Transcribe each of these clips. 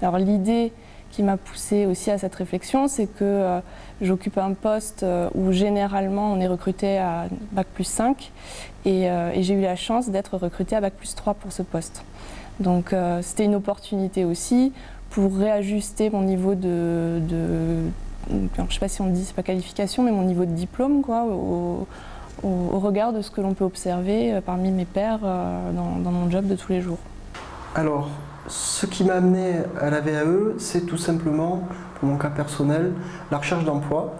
Alors l'idée qui m'a poussée aussi à cette réflexion, c'est que j'occupe un poste où généralement on est recruté à Bac+5 et j'ai eu la chance d'être recrutée à Bac+3 pour ce poste. Donc c'était une opportunité aussi pour réajuster mon niveau je ne sais pas si on dit, c'est pas qualification, mais mon niveau de diplôme, quoi, au regard de ce que l'on peut observer parmi mes pairs dans mon job de tous les jours. Alors, ce qui m'a amené à la VAE, c'est tout simplement, pour mon cas personnel, la recherche d'emploi.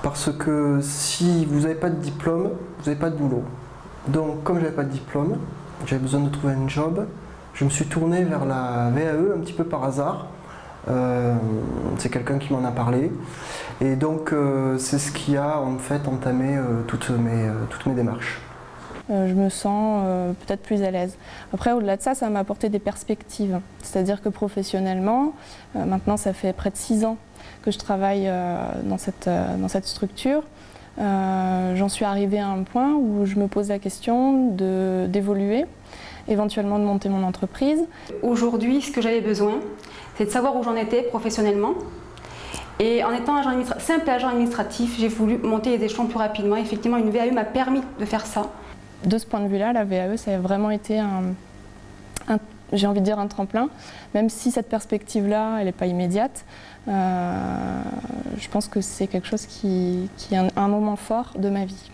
Parce que si vous n'avez pas de diplôme, vous n'avez pas de boulot. Donc, comme je n'avais pas de diplôme, j'avais besoin de trouver un job. Je me suis tourné vers la VAE un petit peu par hasard. C'est quelqu'un qui m'en a parlé. Et donc, c'est ce qui a en fait entamé toutes mes démarches. Je me sens peut-être plus à l'aise. Après, au-delà de ça, ça m'a apporté des perspectives. C'est-à-dire que professionnellement, maintenant ça fait près de 6 ans que je travaille dans cette structure. J'en suis arrivée à un point où je me pose la question d'évoluer, éventuellement de monter mon entreprise. Aujourd'hui, ce que j'avais besoin, c'est de savoir où j'en étais professionnellement. Et en étant simple agent administratif, j'ai voulu monter les échelons plus rapidement. Effectivement, une VAE m'a permis de faire ça. De ce point de vue-là, la VAE, ça a vraiment été j'ai envie de dire un tremplin, même si cette perspective-là, elle n'est pas immédiate. Je pense que c'est quelque chose qui est un moment fort de ma vie.